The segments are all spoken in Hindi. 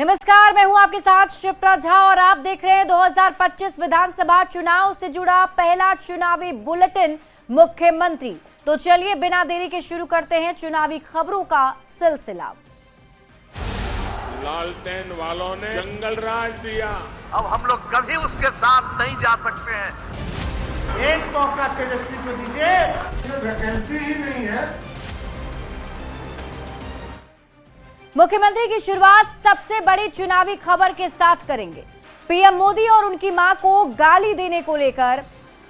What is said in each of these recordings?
नमस्कार, मैं हूं आपके साथ शिप्रा झा और आप देख रहे हैं 2025 विधानसभा चुनाव से जुड़ा पहला चुनावी बुलेटिन मुख्यमंत्री। तो चलिए बिना देरी के शुरू करते हैं चुनावी खबरों का सिलसिला। लालटेन वालों ने जंगल राज दिया, अब हम लोग कभी उसके साथ नहीं जा सकते हैं। एक मौका तेजस्वी को दीजिए, वैकेंसी ही नहीं है। मुख्यमंत्री की शुरुआत सबसे बड़ी चुनावी खबर के साथ करेंगे। पीएम मोदी और उनकी मां को गाली देने को लेकर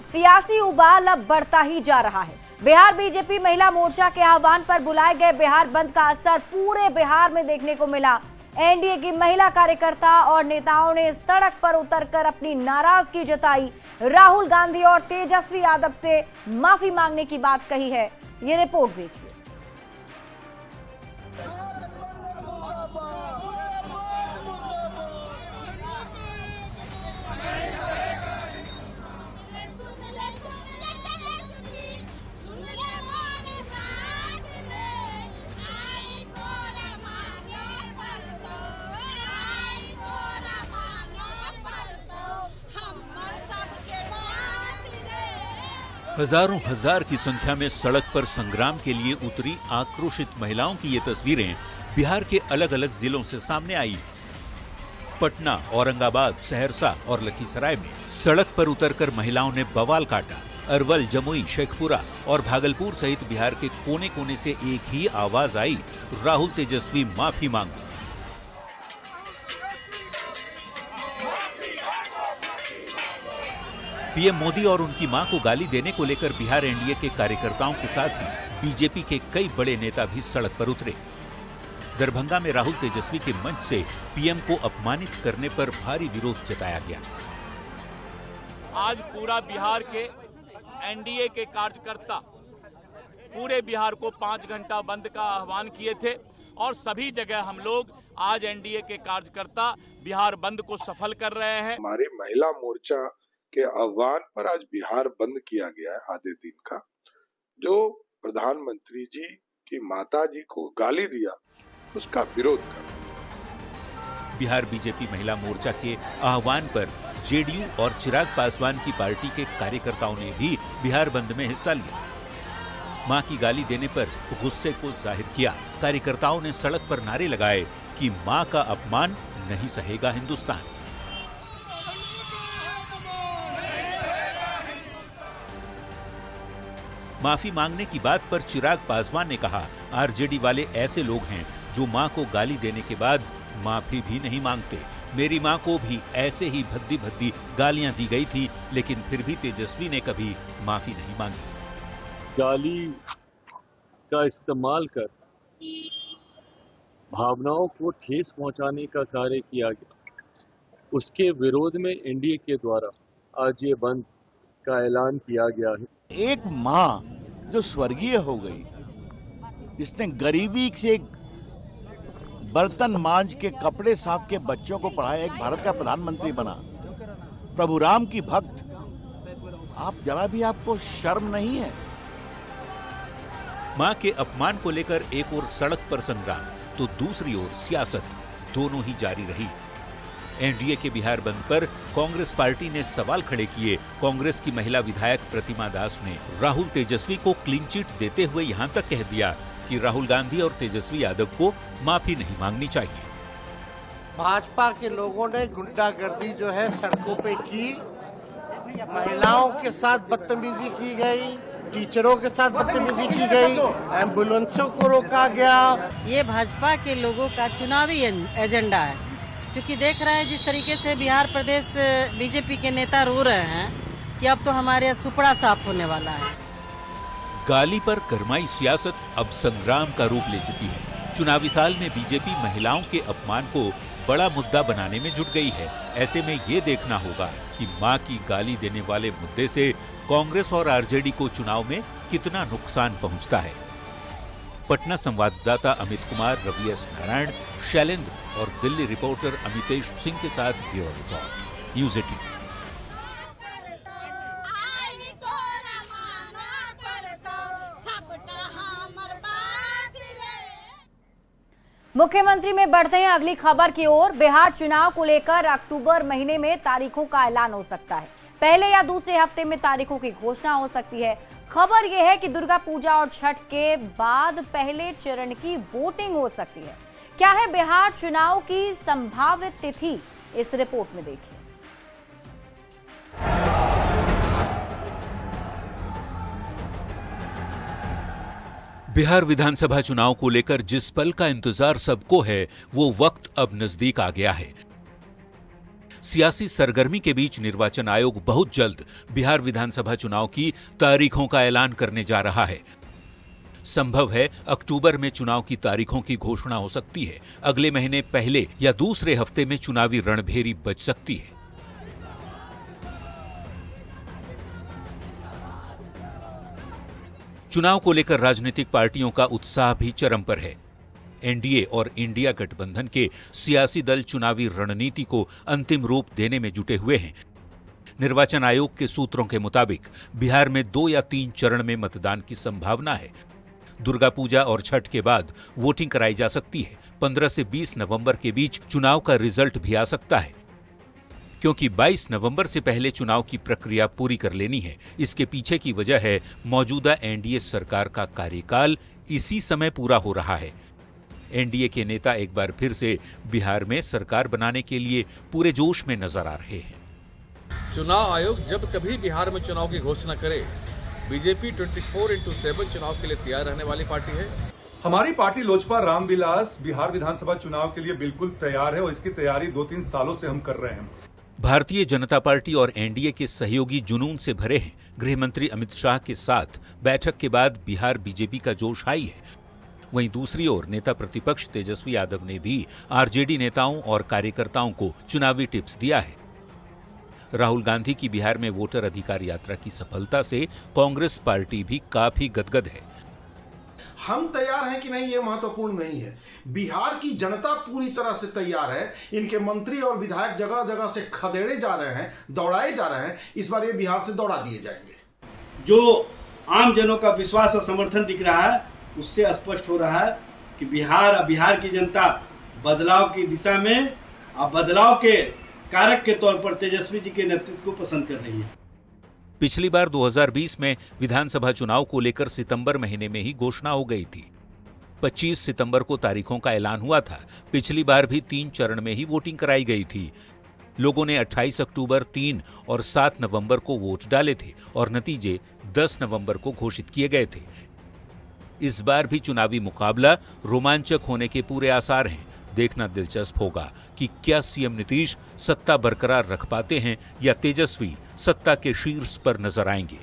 सियासी उबाल अब बढ़ता ही जा रहा है। बिहार बीजेपी महिला मोर्चा के आह्वान पर बुलाए गए बिहार बंद का असर पूरे बिहार में देखने को मिला। एनडीए की महिला कार्यकर्ता और नेताओं ने सड़क पर उतरकर अपनी नाराजगी जताई। राहुल गांधी और तेजस्वी यादव से माफी मांगने की बात कही है। ये रिपोर्ट देखिए। हजारों हजार की संख्या में सड़क पर संग्राम के लिए उतरी आक्रोशित महिलाओं की ये तस्वीरें बिहार के अलग अलग जिलों से सामने आई। पटना, औरंगाबाद, सहरसा और लखीसराय में सड़क पर उतरकर महिलाओं ने बवाल काटा। अरवल, जमुई, शेखपुरा और भागलपुर सहित बिहार के कोने कोने से एक ही आवाज आई, राहुल तेजस्वी माफी मांगो। पीएम मोदी और उनकी मां को गाली देने को लेकर बिहार एनडीए के कार्यकर्ताओं के साथ ही बीजेपी के कई बड़े नेता भी सड़क पर उतरे। दरभंगा में राहुल तेजस्वी के मंच से पीएम को अपमानित करने पर भारी विरोध जताया गया। आज पूरा बिहार के एनडीए के कार्यकर्ता पूरे बिहार को 5 घंटा बंद का आह्वान किए थे और सभी जगह हम लोग आज एनडीए के कार्यकर्ता बिहार बंद को सफल कर रहे हैं। हमारे महिला मोर्चा के आह्वान पर आज बिहार बंद किया गया है आधे दिन का। जो प्रधानमंत्री जी की माता जी को गाली दिया उसका विरोध कर। बिहार बीजेपी महिला मोर्चा के आह्वान पर जेडीयू और चिराग पासवान की पार्टी के कार्यकर्ताओं ने भी बिहार बंद में हिस्सा लिया। मां की गाली देने पर गुस्से को जाहिर किया। कार्यकर्ताओं ने सड़क पर नारे लगाए कि मां का अपमान नहीं सहेगा हिंदुस्तान। माफी मांगने की बात पर चिराग पासवान ने कहा, आरजेडी वाले ऐसे लोग हैं जो मां को गाली देने के बाद माफी भी नहीं मांगते। मेरी मां को भी ऐसे ही भद्दी भद्दी गालियां दी गई थी, लेकिन फिर भी तेजस्वी ने कभी माफी नहीं मांगी। गाली का इस्तेमाल कर भावनाओं को ठेस पहुंचाने का कार्य किया गया। उसके विरोध में एनडीए के द्वारा आज ये बंद का ऐलान किया गया है। एक माँ जो स्वर्गीय हो गई, जिसने गरीबी से बर्तन मांज के, कपड़े साफ के, बच्चों को पढ़ाया, एक भारत का प्रधानमंत्री बना, प्रभु राम की भक्त, आप जरा भी आपको शर्म नहीं है? मां के अपमान को लेकर एक ओर सड़क पर संग्राम तो दूसरी ओर सियासत दोनों ही जारी रही। एनडीए के बिहार बंद पर कांग्रेस पार्टी ने सवाल खड़े किए। कांग्रेस की महिला विधायक प्रतिमा दास ने राहुल तेजस्वी को क्लीन चिट देते हुए यहां तक कह दिया कि राहुल गांधी और तेजस्वी यादव को माफी नहीं मांगनी चाहिए। भाजपा के लोगों ने गुंडागर्दी जो है सड़कों पे की, महिलाओं के साथ बदतमीजी की गई, टीचरों के साथ बदतमीजी की गई, एम्बुलेंसों को रोका गया। ये भाजपा के लोगों का चुनावी एजेंडा है। क्योंकि देख रहे हैं जिस तरीके से बिहार प्रदेश बीजेपी के नेता रो रहे हैं कि अब तो हमारे सुपड़ा साफ होने वाला है। गाली पर गरमाई सियासत अब संग्राम का रूप ले चुकी है। चुनावी साल में बीजेपी महिलाओं के अपमान को बड़ा मुद्दा बनाने में जुट गई है। ऐसे में ये देखना होगा कि मां की गाली देने वाले मुद्दे से कांग्रेस और आरजेडी को चुनाव में कितना नुकसान पहुंचता है। पटना संवाददाता अमित कुमार, रवि एस नारायण, शैलेंद्र और दिल्ली रिपोर्टर अमितेश सिंह के साथ ब्यूरो रिपोर्ट, न्यूज़ 18। मुख्यमंत्री में बढ़ते हैं अगली खबर की ओर। बिहार चुनाव को लेकर अक्टूबर महीने में तारीखों का ऐलान हो सकता है। पहले या दूसरे हफ्ते में तारीखों की घोषणा हो सकती है। खबर यह है कि दुर्गा पूजा और छठ के बाद पहले चरण की वोटिंग हो सकती है। क्या है बिहार चुनाव की संभावित तिथि, इस रिपोर्ट में देखिए। बिहार विधानसभा चुनाव को लेकर जिस पल का इंतजार सबको है, वो वक्त अब नजदीक आ गया है। सियासी सरगर्मी के बीच निर्वाचन आयोग बहुत जल्द बिहार विधानसभा चुनाव की तारीखों का ऐलान करने जा रहा है। संभव है अक्टूबर में चुनाव की तारीखों की घोषणा हो सकती है। अगले महीने पहले या दूसरे हफ्ते में चुनावी रणभेरी बच सकती है। चुनाव को लेकर राजनीतिक पार्टियों का उत्साह भी चरम पर है। एनडीए और इंडिया गठबंधन के सियासी दल चुनावी रणनीति को अंतिम रूप देने में जुटे हुए हैं। निर्वाचन आयोग के सूत्रों के मुताबिक बिहार में 2 या 3 चरण में मतदान की संभावना है। दुर्गा पूजा और छठ के बाद वोटिंग कराई जा सकती है। 15 से 20 नवंबर के बीच चुनाव का रिजल्ट भी आ सकता है, क्योंकि 22 नवंबर से पहले चुनाव की प्रक्रिया पूरी कर लेनी है। इसके पीछे की वजह है मौजूदा एनडीए सरकार का कार्यकाल इसी समय पूरा हो रहा है। एनडीए के नेता एक बार फिर से बिहार में सरकार बनाने के लिए पूरे जोश में नजर आ रहे हैं। चुनाव आयोग जब कभी बिहार में चुनाव की घोषणा करे, बीजेपी 24x7 चुनाव के लिए तैयार रहने वाली पार्टी है। हमारी पार्टी लोजपा रामविलास बिहार विधानसभा चुनाव के लिए बिल्कुल तैयार है और इसकी तैयारी 2-3 सालों से हम कर रहे हैं। भारतीय जनता पार्टी और एनडीए के सहयोगी जुनून से भरे हैं। गृह मंत्री अमित शाह के साथ बैठक के बाद बिहार बीजेपी का जोश हाई है। वहीं दूसरी ओर नेता प्रतिपक्ष तेजस्वी यादव ने भी आरजेडी नेताओं और कार्यकर्ताओं को चुनावी टिप्स दिया है। राहुल गांधी की बिहार में वोटर अधिकार यात्रा की सफलता से कांग्रेस पार्टी भी काफी गदगद है। हम तैयार हैं कि नहीं ये महत्वपूर्ण नहीं है। बिहार की जनता पूरी तरह से तैयार है। इनके मंत्री और विधायक जगह जगह से खदेड़े जा रहे हैं, दौड़ाए जा रहे हैं। इस बार ये बिहार से दौड़ा दिए जाएंगे। जो आम जनों का विश्वास और समर्थन दिख रहा है, उससे स्पष्ट हो रहा है कि बिहार की जनता बदलाव की दिशा में और बदलाव के कारक के तौर पर तेजस्वी जी के नेतृत्व को पसंद कर रही है। पिछली बार 2020 में विधानसभा चुनाव को लेकर सितंबर महीने में ही घोषणा हो गई थी। 25 सितंबर को तारीखों का ऐलान हुआ था। पिछली बार भी 3 चरण में ही वोटिंग कराई गई थी। लोगों ने 28 अक्टूबर, 3 और 7 नवंबर को वोट डाले थे और नतीजे 10 नवंबर को घोषित किए गए थे। इस बार भी चुनावी मुकाबला रोमांचक होने के पूरे आसार हैं। देखना दिलचस्प होगा कि क्या सीएम नीतीश सत्ता बरकरार रख पाते हैं या तेजस्वी सत्ता के शीर्ष पर नजर आएंगे।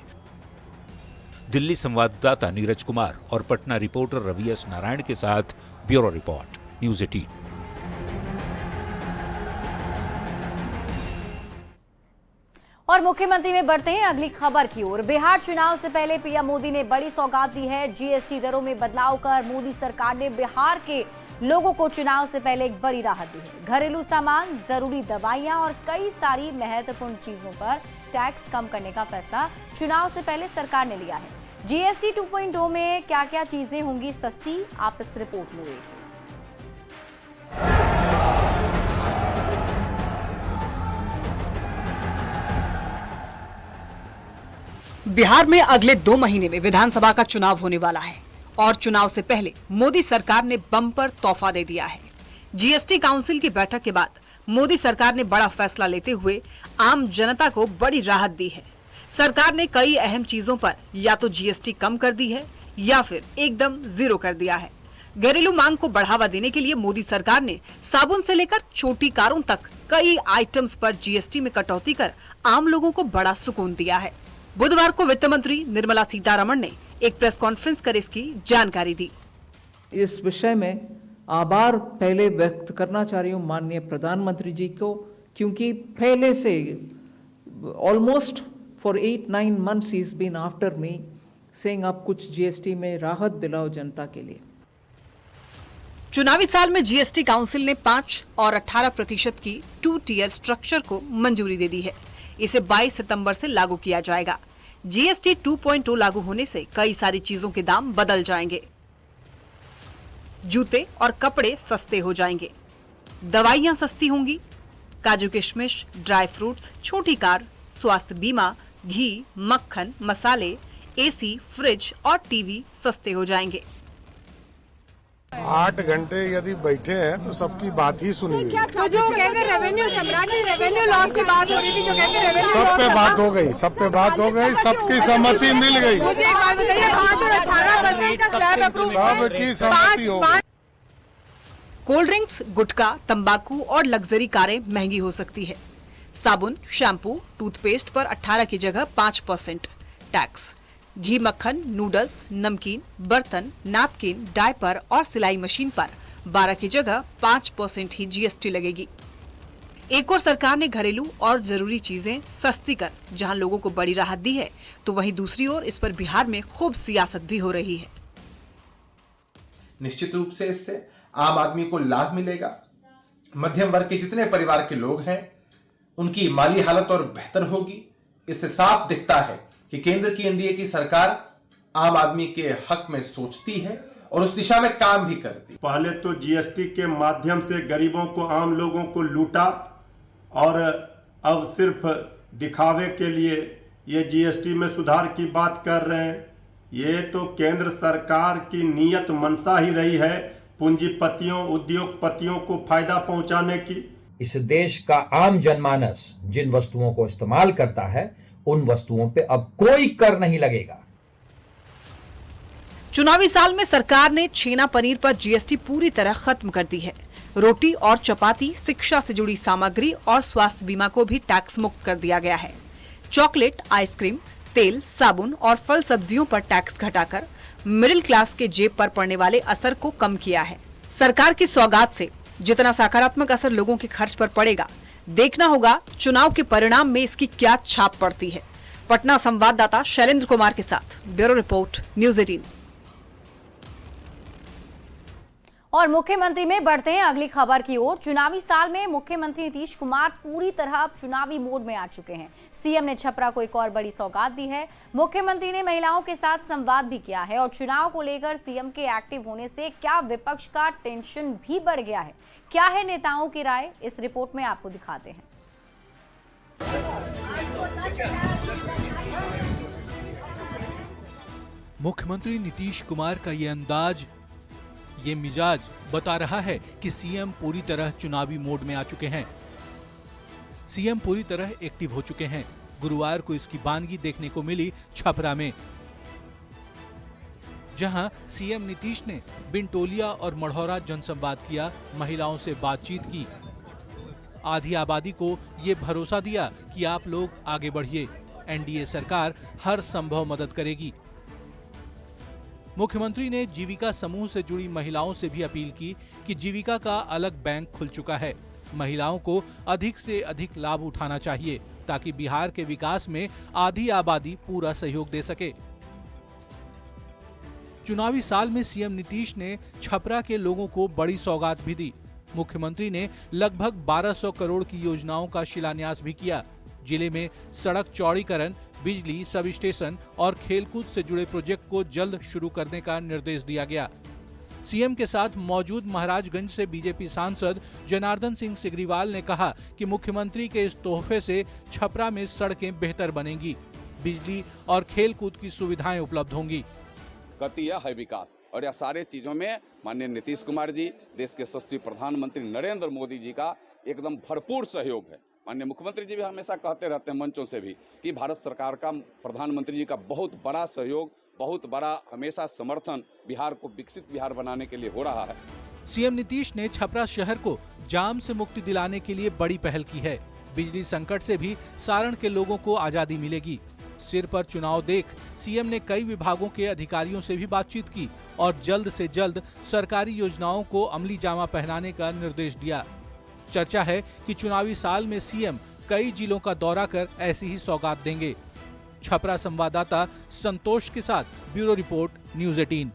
दिल्ली संवाददाता नीरज कुमार और पटना रिपोर्टर रवि एस नारायण के साथ ब्यूरो रिपोर्ट, न्यूज़ 18। और मुख्यमंत्री में बढ़ते हैं अगली खबर की ओर। बिहार चुनाव से पहले पीएम मोदी ने बड़ी सौगात दी है। जीएसटी दरों में बदलाव कर मोदी सरकार ने बिहार के लोगों को चुनाव से पहले एक बड़ी राहत दी है। घरेलू सामान, जरूरी दवाइयां और कई सारी महत्वपूर्ण चीजों पर टैक्स कम करने का फैसला चुनाव से पहले सरकार ने लिया है। जीएसटी 2.0 में क्या क्या चीजें होंगी सस्ती, आप इस रिपोर्ट में देखिए। बिहार में अगले 2 महीने में विधानसभा का चुनाव होने वाला है और चुनाव से पहले मोदी सरकार ने बम्पर तोहफा दे दिया है। जीएसटी काउंसिल की बैठक के बाद मोदी सरकार ने बड़ा फैसला लेते हुए आम जनता को बड़ी राहत दी है। सरकार ने कई अहम चीजों पर या तो जीएसटी कम कर दी है या फिर एकदम 0 कर दिया है। घरेलू मांग को बढ़ावा देने के लिए मोदी सरकार ने साबुन से लेकर छोटी कारों तक कई आइटम्स पर जीएसटी में कटौती कर आम लोगों को बड़ा सुकून दिया है। बुधवार को वित्त मंत्री निर्मला सीतारमण ने एक प्रेस कॉन्फ्रेंस कर इसकी जानकारी दी। इस विषय में आभार पहले व्यक्त करना चाह रही हूँ माननीय प्रधानमंत्री जी को, क्योंकि पहले से almost for 8-9 months he's been after me saying आप कुछ जीएसटी में राहत दिलाओ जनता के लिए। चुनावी साल में जीएसटी काउंसिल ने 5 और 18% की 2 tier स्ट्रक्चर को मंजूरी दे दी है। इसे 22 सितंबर से लागू किया जाएगा। जीएसटी 2.0 लागू होने से कई सारी चीजों के दाम बदल जाएंगे। जूते और कपड़े सस्ते हो जाएंगे, दवाइयां सस्ती होंगी, काजू किशमिश, ड्राई फ्रूट्स, छोटी कार, स्वास्थ्य बीमा, घी, मक्खन, मसाले, एसी, फ्रिज और टीवी सस्ते हो जाएंगे। 8 घंटे यदि बैठे हैं तो सबकी बात ही सुनी गई। तो जो कहते रेवेन्यू सम्राट जी, रेवेन्यू लॉस की बात हो रही थी, जो कहते रेवेन्यू सब पे बात हो गई, सब पे बात हो गई, सबकी सहमति मिल गई। मुझे एक बात बताइए, 18% का स्लैब अप्रूव सबकी सहमति हो गई। कोल्ड ड्रिंक्स, गुटखा, तंबाकू और लग्जरी कारें महंगी हो सकती है। साबुन, शैम्पू, टूथपेस्ट पर 18 की जगह 5% टैक्स। घी, मक्खन, नूडल्स, नमकीन, बर्तन, नैपकिन, डायपर और सिलाई मशीन पर 12 की जगह 5% ही जीएसटी लगेगी। एक और सरकार ने घरेलू और जरूरी चीजें सस्ती कर जहां लोगों को बड़ी राहत दी है, तो वहीं दूसरी ओर इस पर बिहार में खूब सियासत भी हो रही है। निश्चित रूप से इससे आम आदमी को लाभ मिलेगा। मध्यम वर्ग के जितने परिवार के लोग हैं उनकी माली हालत और बेहतर होगी। इससे साफ दिखता है कि केंद्र की एनडीए की सरकार आम आदमी के हक में सोचती है और उस दिशा में काम भी करती। पहले तो जीएसटी के माध्यम से गरीबों को, आम लोगों को लूटा और अब सिर्फ दिखावे के लिए ये जीएसटी में सुधार की बात कर रहे हैं। ये तो केंद्र सरकार की नीयत मंशा ही रही है पूंजीपतियों, उद्योगपतियों को फायदा पहुंचाने की। इस देश का आम जनमानस जिन वस्तुओं को इस्तेमाल करता है उन वस्तुओं पे अब कोई कर नहीं लगेगा। चुनावी साल में सरकार ने छेना पनीर पर जीएसटी पूरी तरह खत्म कर दी है। रोटी और चपाती, शिक्षा से जुड़ी सामग्री और स्वास्थ्य बीमा को भी टैक्स मुक्त कर दिया गया है। चॉकलेट, आइसक्रीम, तेल, साबुन और फल सब्जियों पर टैक्स घटाकर मिडिल क्लास के जेब पर पड़ने वाले असर को कम किया है। सरकार की सौगात से जितना सकारात्मक असर लोगों के खर्च पर पड़ेगा, देखना होगा चुनाव के परिणाम में इसकी क्या छाप पड़ती है। पटना संवाददाता शैलेंद्र कुमार के साथ ब्यूरो रिपोर्ट, न्यूज़ 18। और मुख्यमंत्री में बढ़ते हैं अगली खबर की ओर। चुनावी साल में मुख्यमंत्री नीतीश कुमार पूरी तरह अब चुनावी मोड में आ चुके हैं। सीएम ने छपरा को एक और बड़ी सौगात दी है। मुख्यमंत्री ने महिलाओं के साथ संवाद भी किया है और चुनाव को लेकर सीएम के एक्टिव होने से क्या विपक्ष का टेंशन भी बढ़ गया है, क्या है नेताओं की राय, इस रिपोर्ट में आपको दिखाते हैं। मुख्यमंत्री नीतीश कुमार का ये अंदाज, ये मिजाज बता रहा है कि सीएम पूरी तरह चुनावी मोड में आ चुके हैं। सीएम पूरी तरह एक्टिव हो चुके हैं। गुरुवार को इसकी बानगी देखने को मिली छपरा में, जहां सीएम नीतीश ने बिनटोलिया और मढ़ौरा जनसंवाद किया, महिलाओं से बातचीत की, आधी आबादी को ये भरोसा दिया कि आप लोग आगे बढ़िए, एनडीए सरकार हर संभव मदद करेगी। मुख्यमंत्री ने जीविका समूह से जुड़ी महिलाओं से भी अपील की कि जीविका का अलग बैंक खुल चुका है, महिलाओं को अधिक से अधिक लाभ उठाना चाहिए ताकि बिहार के विकास में आधी आबादी पूरा सहयोग दे सके। चुनावी साल में सीएम नीतीश ने छपरा के लोगों को बड़ी सौगात भी दी। मुख्यमंत्री ने लगभग 1200 करोड़ की योजनाओं का शिलान्यास भी किया। जिले में सड़क चौड़ीकरण, बिजली, सब स्टेशन और खेलकूद से जुड़े प्रोजेक्ट को जल्द शुरू करने का निर्देश दिया गया। सीएम के साथ मौजूद महाराजगंज से बीजेपी सांसद जनार्दन सिंह सिग्रीवाल ने कहा कि मुख्यमंत्री के इस तोहफे से छपरा में सड़कें बेहतर बनेंगी, बिजली और खेलकूद की सुविधाएं उपलब्ध होंगी। गति है विकास, और यह सारे चीजों में माननीय नीतीश कुमार जी, देश के यशस्वी प्रधानमंत्री नरेंद्र मोदी जी का एकदम भरपूर सहयोग है। माननीय मुख्यमंत्री जी भी हमेशा कहते रहते हैं मंचों से भी कि भारत सरकार का, प्रधानमंत्री जी का बहुत बड़ा सहयोग, बहुत बड़ा हमेशा समर्थन बिहार को विकसित बिहार बनाने के लिए हो रहा है। सीएम नीतीश ने छपरा शहर को जाम से मुक्ति दिलाने के लिए बड़ी पहल की है। बिजली संकट से भी सारण के लोगों को आजादी मिलेगी। सिर पर चुनाव देख सीएम ने कई विभागों के अधिकारियों से भी बातचीत की और जल्द से जल्द सरकारी योजनाओं को अमली जामा पहनाने का निर्देश दिया। चर्चा है कि चुनावी साल में सीएम कई जिलों का दौरा कर ऐसी ही सौगात देंगे। छपरा संवाददाता संतोष के साथ ब्यूरो रिपोर्ट, न्यूज़ 18।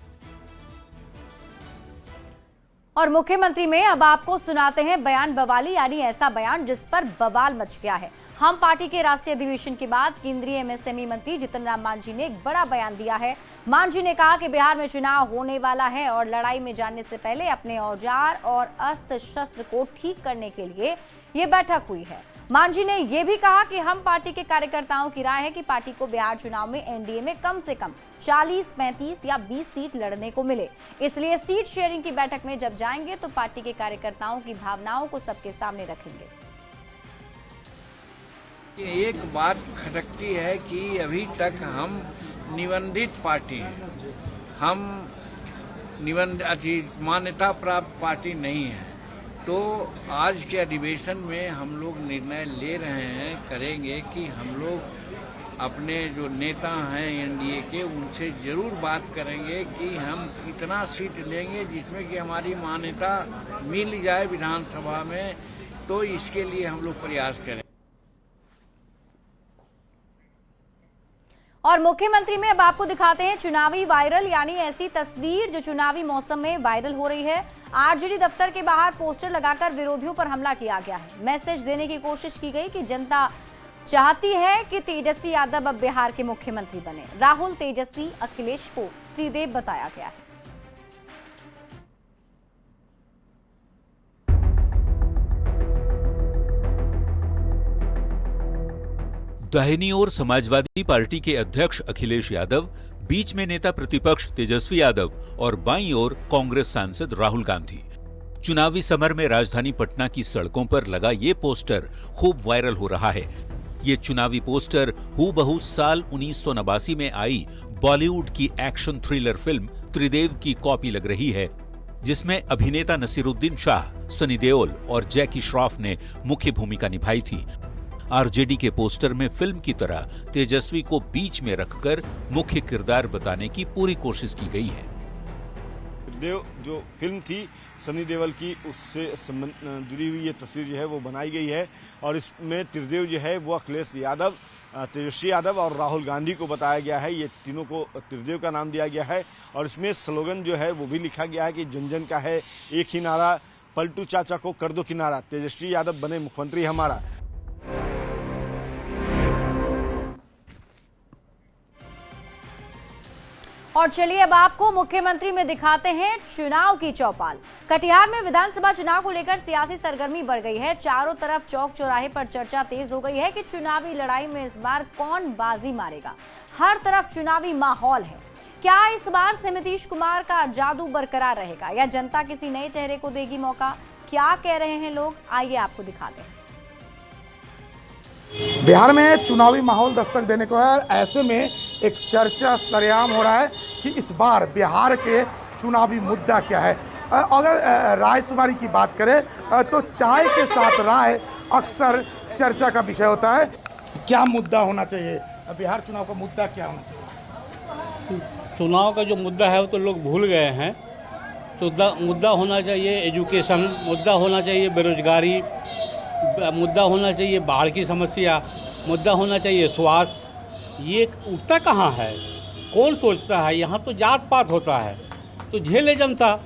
और मुख्यमंत्री में अब आपको सुनाते हैं बयान बवाली, यानी ऐसा बयान जिस पर बवाल मच गया है। हम पार्टी के राष्ट्रीय अधिवेशन के बाद केंद्रीय एमएसएमई मंत्री जितन राम मांझी ने एक बड़ा बयान दिया है। मांझी ने कहा कि बिहार में चुनाव होने वाला है और लड़ाई में जाने से पहले अपने औजार और अस्त्र शस्त्र को ठीक करने के लिए ये बैठक हुई है। मांझी ने यह भी कहा कि हम पार्टी के कार्यकर्ताओं की राय है कि पार्टी को बिहार चुनाव में एनडीए में कम से कम 40, 35 या 20 सीट लड़ने को मिले। इसलिए सीट शेयरिंग की बैठक में जब जाएंगे तो पार्टी के कार्यकर्ताओं की भावनाओं को सबके सामने रखेंगे। एक बात खटकती है कि अभी तक हम निबंधित पार्टी हैं, हम मान्यता प्राप्त पार्टी नहीं है। तो आज के अधिवेशन में हम लोग निर्णय ले रहे हैं, करेंगे कि हम लोग अपने जो नेता हैं एनडीए के उनसे जरूर बात करेंगे कि हम इतना सीट लेंगे जिसमें कि हमारी मान्यता मिल जाए विधानसभा में, तो इसके लिए हम लोग प्रयास करें। और मुख्यमंत्री में अब आपको दिखाते हैं चुनावी वायरल, यानी ऐसी तस्वीर जो चुनावी मौसम में वायरल हो रही है। आरजेडी दफ्तर के बाहर पोस्टर लगाकर विरोधियों पर हमला किया गया है। मैसेज देने की कोशिश की गई कि जनता चाहती है कि तेजस्वी यादव अब बिहार के मुख्यमंत्री बने। राहुल, तेजस्वी, अखिलेश को त्रिदेव बताया गया है। दाहिनी ओर समाजवादी पार्टी के अध्यक्ष अखिलेश यादव, बीच में नेता प्रतिपक्ष तेजस्वी यादव और बाईं ओर कांग्रेस सांसद राहुल गांधी। चुनावी समर में राजधानी पटना की सड़कों पर लगा ये पोस्टर खूब वायरल हो रहा है। ये चुनावी पोस्टर हूबहू साल 1989 में आई बॉलीवुड की एक्शन थ्रिलर फिल्म त्रिदेव की कॉपी लग रही है, जिसमें अभिनेता नसीरुद्दीन शाह, सनी देओल और जैकी श्रॉफ ने मुख्य भूमिका निभाई थी। आरजेडी के पोस्टर में फिल्म की तरह तेजस्वी को बीच में रखकर मुख्य किरदार बताने की पूरी कोशिश की गई है। त्रिदेव जो फिल्म थी सनी देओल की, उससे जुड़ी हुई ये तस्वीर जो है वो बनाई गई है और इसमें त्रिदेव जो है वो अखिलेश यादव, तेजस्वी यादव और राहुल गांधी को बताया गया है। ये तीनों को त्रिदेव का नाम दिया गया है और इसमें स्लोगन जो है वो भी लिखा गया है कि जन जन का है एक ही नारा, पलटू चाचा को कर दो किनारा, तेजस्वी यादव बने मुख्यमंत्री हमारा। और चलिए अब आपको मुख्यमंत्री में दिखाते हैं चुनाव की चौपाल। कटिहार में विधानसभा चुनाव को लेकर सियासी सरगर्मी बढ़ गई है। चारों तरफ चौक चौराहे पर चर्चा तेज हो गई है कि चुनावी लड़ाई में इस बार कौन बाजी मारेगा। हर तरफ चुनावी माहौल है। क्या इस बार से नीतीश कुमार का जादू बरकरार रहेगा या जनता किसी नए चेहरे को देगी मौका? क्या कह रहे हैं लोग, आइए आपको दिखाते हैं। बिहार में चुनावी माहौल दस्तक देने को है। ऐसे में एक चर्चा सरेआम हो रहा है कि इस बार बिहार के चुनावी मुद्दा क्या है। अगर राय शुमारी की बात करें तो चाय के साथ राय अक्सर चर्चा का विषय होता है। क्या मुद्दा होना चाहिए, बिहार चुनाव का मुद्दा क्या होना चाहिए? चुनाव का जो मुद्दा है वो तो लोग भूल गए हैं। तो मुद्दा होना चाहिए एजुकेशन, मुद्दा होना चाहिए बेरोजगारी, मुद्दा होना चाहिए बाढ़ की समस्या, मुद्दा होना चाहिए स्वास्थ्य। ये उठता कहाँ है, कौन सोचता है? यहाँ तो जात पात होता है, तो झेले जनता।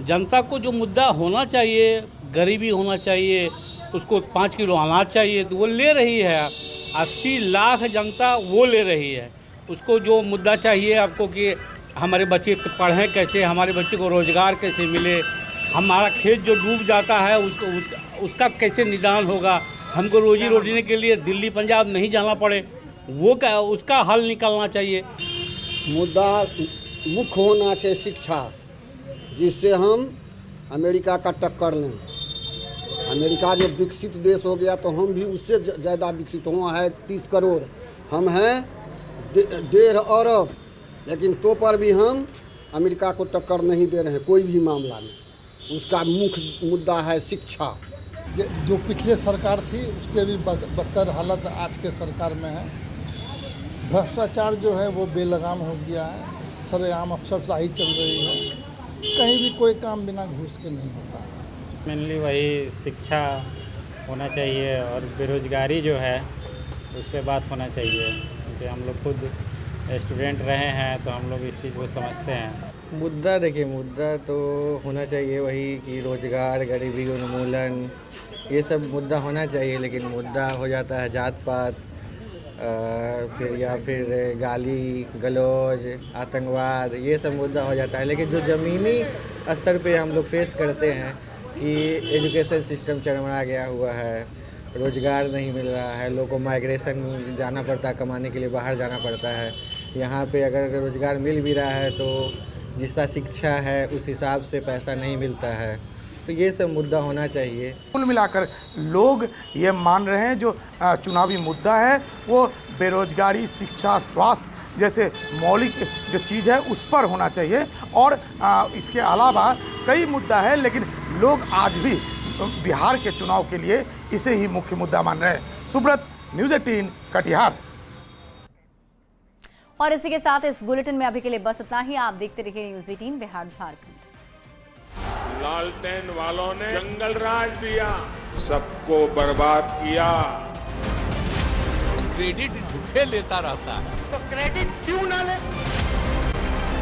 जनता को जो मुद्दा होना चाहिए, गरीबी होना चाहिए, उसको 5 किलो अनाज चाहिए तो वो ले रही है। 80 लाख जनता वो ले रही है। उसको जो मुद्दा चाहिए आपको कि हमारे बच्चे पढ़ें कैसे, हमारे बच्चे को रोज़गार कैसे मिले, हमारा खेत जो डूब जाता है उसका कैसे निदान होगा, हमको रोजी रोटी के लिए दिल्ली पंजाब नहीं जाना पड़े, वो क्या उसका हल निकालना चाहिए। मुद्दा मुख्य होना चाहिए शिक्षा, जिससे हम अमेरिका का टक्कर लें। अमेरिका जो विकसित देश हो गया तो हम भी उससे ज़्यादा विकसित हुआ है। 30 करोड़, हम हैं 1.5 अरब, लेकिन तो पर भी हम अमेरिका को टक्कर नहीं दे रहे हैं कोई भी मामला में। उसका मुख्य मुद्दा है शिक्षा। जो पिछले सरकार थी उससे भी बदतर हालत आज के सरकार में है। भ्रष्टाचार जो है वो बेलगाम हो गया है, सरेआम अफसरशाही चल रही है, कहीं भी कोई काम बिना घूस के नहीं होता है। मेनली वही शिक्षा होना चाहिए और बेरोजगारी जो है उस पर बात होना चाहिए, क्योंकि हम लोग खुद स्टूडेंट रहे हैं तो हम लोग इस चीज़ को समझते हैं। मुद्दा देखिए, मुद्दा तो होना चाहिए वही कि रोजगार, गरीबी उन्मूलन, ये सब मुद्दा होना चाहिए, लेकिन मुद्दा हो जाता है जात पात, फिर गाली गलौज, आतंकवाद, ये सब मुद्दा हो जाता है। लेकिन जो ज़मीनी स्तर पे हम लोग फेस करते हैं कि एजुकेशन सिस्टम चरमरा गया हुआ है, रोज़गार नहीं मिल रहा है, लोगों को माइग्रेशन जाना पड़ता है, कमाने के लिए बाहर जाना पड़ता है। यहाँ पे अगर रोज़गार मिल भी रहा है तो जिसका शिक्षा है उस हिसाब से पैसा नहीं मिलता है, तो ये सब मुद्दा होना चाहिए। कुल मिलाकर लोग ये मान रहे हैं जो चुनावी मुद्दा है वो बेरोजगारी, शिक्षा, स्वास्थ्य जैसे मौलिक जो चीज़ है उस पर होना चाहिए। और इसके अलावा कई मुद्दा है, लेकिन लोग आज भी बिहार के चुनाव के लिए इसे ही मुख्य मुद्दा मान रहे हैं। सुब्रत, न्यूज़ 18 कटिहार। और इसी के साथ इस बुलेटिन में अभी के लिए बस इतना ही। आप देखते रहिए न्यूज़ 18 बिहार झारखंड। लालटेन वालों ने जंगल राज दिया, सबको बर्बाद किया। क्रेडिट झूठे लेता रहता है, तो क्रेडिट क्यों ना ले?